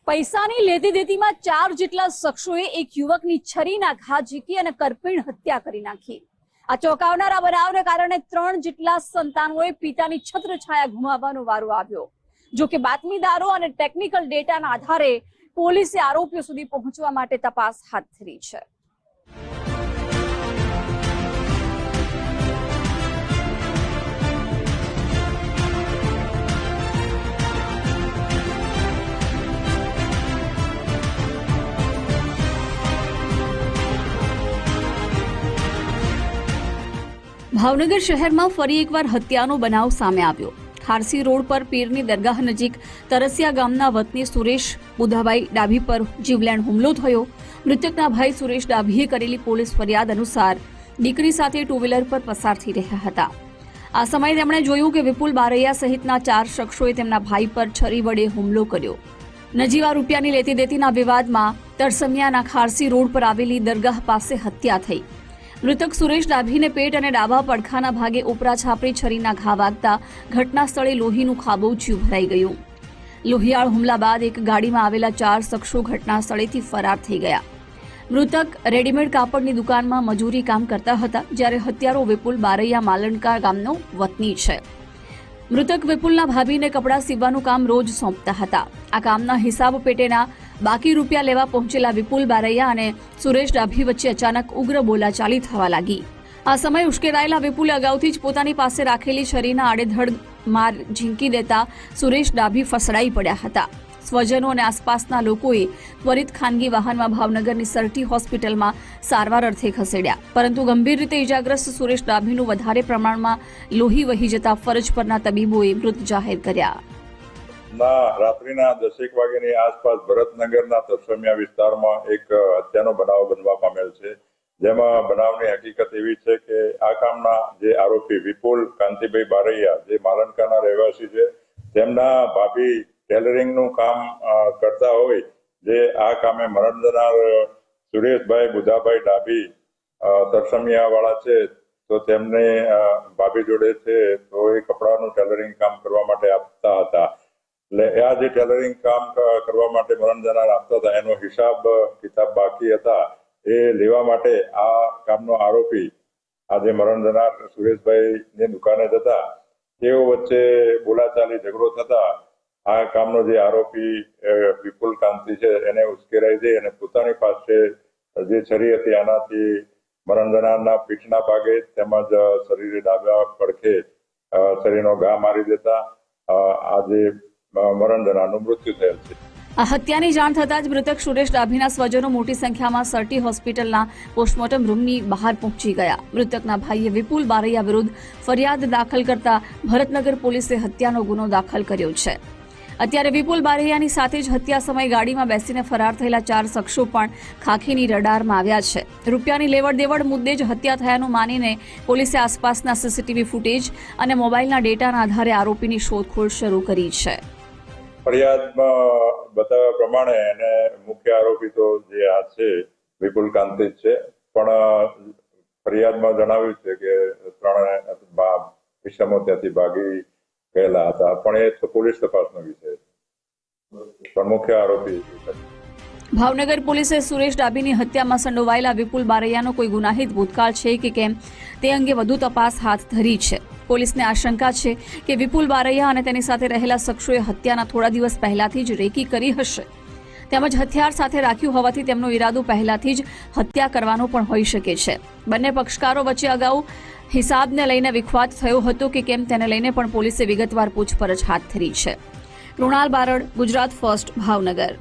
પૈસાની લેતી દેતીમાં 4 જેટલા શખ્સોએ એક યુવકની છરીના ઘા ઝીકી અને કરપીણ હત્યા કરી નાખી। આ ચોંકાવનારા બનાવને કારણે 3 જેટલા સંતાનોએ પિતાની છત્રછાયા ગુમાવવાનો વારો આવ્યો। જો કે બાતમીદારો અને ટેકનિકલ ડેટાના આધારે પોલીસે આરોપીઓ સુધી પહોંચવા માટે તપાસ હાથ ધરી છે। ભાવનગર શહેરમાં ફરી એકવાર હત્યાનો બનાવ સામે આવ્યો। ખારસી રોડ પર પીરની દરગાહ નજીક તરસિયા ગામના વતની સુરેશ બુધાભાઈ ડાભી પર જીવલેણ હુમલો થયો। મૃતકના ભાઈ સુરેશ ડાભીએ કરેલી પોલીસ ફરિયાદ અનુસાર દીકરી સાથે ટુ વ્હીલર પર પસાર થઈ રહ્યા હતા। આ સમયે તેમણે જોયું કે વિપુલ બારૈયા સહિતના 4 શખ્સોએ તેમના ભાઈ પર છરી વડે હુમલો કર્યો। નજીવા રૂપિયાની લેતી દેતીના વિવાદમાં તરસમિયાના ખારસી રોડ પર આવેલી દરગાહ પાસે હત્યા થઈ। મૃતક સુરેશ ડાભીને પેટ અને ડાબા પડખાના ભાગે ઉપરા છાપરી છરીના ઘા વાગતા ઘટના સ્થળે લોહીનું ખાબોચિયું ભરાઈ ગયું। લોહિયાળ હુમલા બાદ એક ગાડીમાં આવેલા 4 શખ્સો ઘટના સ્થળેથી ફરાર થઈ ગયા। મૃતક રેડીમેડ કાપડની દુકાનમાં મજૂરી કામ કરતા હતા, જ્યારે હત્યારો વિપુલ બારૈયા માલણકા ગામનો વતની છે। મૃતક વિપુલના ભાભીને કપડાં સીવવાનું કામ રોજ સોંપતા હતા। આ કામના હિસાબ પેટેના બાકી રૂપિયા લેવા પહોંચેલા વિપુલ બારૈયા અને સુરેશ ડાભી વચ્ચે અચાનક ઉગ્ર બોલાચાલી થવા લાગી। આ સમયે ઉશ્કેરાયેલા વિપુલે અગાઉથી જ પોતાની પાસે રાખેલી છરીના આડેધડ માર ઝીંકી દેતા સુરેશ ડાભી ફસડાઈ પડ્યા હતા। સ્વજનો અને આસપાસના લોકોએ ત્વરિત ખાનગી વાહનમાં ભાવનગરની સરટી હોસ્પિટલમાં સારવાર અર્થે ખસેડ્યા, પરંતુ ગંભીર રીતે ઇજાગ્રસ્ત સુરેશ ડાભીનું વધારે પ્રમાણમાં લોહી વહી જતા ફરજ પરના તબીબોએ મૃત જાહેર કર્યા। રાત્રિના 10 વાગ્યાની આસપાસ ભરતનગરના તરસમિયા વિસ્તારમાં એક હત્યાનો બનાવ બનવા પામેલ છે, જેમાં બનાવની હકીકત એવી છે કે આ કામના જે આરોપી વિપુલ કાંતિભાઈ બારૈયા, જે માલણકાના રહેવાસી છે, તેમના ભાભી ટેલરિંગનું કામ કરતા હોય, જે આ કામે મરણ જનાર સુરેશભાઈ બુધાભાઈ ડાભી તરસમિયા વાળા છે, તો તેમને ભાભી જોડે છે તો એ કપડાનું ટેલરિંગ કામ કરવા માટે આપતા હતા। એટલે આ જે ટેલરિંગ કામ કરવા માટે મરણ જનાર આપતા હતા, એનો હિસાબ કિતાબ બાકી હતા, એ લેવા માટે આ કામનો આરોપી આજે મરણ જનાર સુરેશભાઈની દુકાને જતા તેઓ વચ્ચે બોલાચાલી ઝઘડો થતા આ કામનો જે આરોપી વિપુલ કાંતિ છે એને ઉશ્કેરાઈ દઈ અને પોતાની પાસે જે છરી હતી આનાથી મરણ જનારના પીઠના ભાગે તેમજ શરીરે ડાબા પડખે શરીરનો ઘા મારી દેતા આજે મરણ જનારનું મૃત્યુ થયેલ છે। આ હત્યાની જાણ થતાં જ મૃતક સુરેશ ડાભીના સ્વજનો મોટી સંખ્યામાં સરટી હોસ્પિટલના પોસ્ટમોર્ટમ રૂમની બહાર પહોંચી ગયા। મૃતકના ભાઈએ વિપુલ બારૈયા વિરુદ્ધ ફરિયાદ દાખલ કરતા ભરતનગર પોલીસે હત્યાનો ગુનો દાખલ કર્યો છે। અત્યારે વિપુલ બારૈયાની સાથે જ હત્યા સમયે ગાડીમાં બેસીને ફરાર થયેલા 4 શખ્સો પણ ખાખીની રડારમાં આવ્યા છે। રૂપિયાની લેવડ દેવડ મુદ્દે જ હત્યા થયાનું માનીને પોલીસે આસપાસના સીસીટીવી ફૂટેજ અને મોબાઈલના ડેટાના આધારે આરોપીની શોધખોળ શરૂ કરી છે। ફરિયાદમાં બતાવ્યા પ્રમાણે એને મુખ્ય આરોપી તો જે આ છે વિપુલ કાંતિ છે, પણ ફરિયાદમાં જણાવ્યું છે કે 3 ઇસમો ત્યાંથી ભાગી ગયેલા હતા, પણ એ તો પોલીસ તપાસનો વિષય છે, પણ મુખ્ય આરોપી ભાવનગર પોલીસે સુરેશ ડાભીની હત્યામાં સંડોવાયેલા વિપુલ બારૈયાનો કોઈ ગુનાહિત ભૂતકાળ છે કે કેમ તે અંગે વધુ તપાસ હાથ ધરી છે। પોલીસને આશંકા છે કે વિપુલ બારૈયા અને તેની સાથે રહેલા શખ્સોએ હત્યાના થોડા દિવસ પહેલાથી જ રેકી કરી હશે, તેમજ હથિયાર સાથે રાખ્યું હોવાથી તેમનો ઈરાદો પહેલાથી જ હત્યા કરવાનો પણ હોઈ શકે છે। બંને પક્ષકારો વચ્ચે અગાઉ હિસાબને લઈને વિખવાદ થયો હતો કે કેમ તેને લઈને પણ પોલીસે વિગતવાર પૂછપરછ હાથ ધરી છે। કૃણાલ બારડ, ગુજરાત ફર્સ્ટ, ભાવનગર।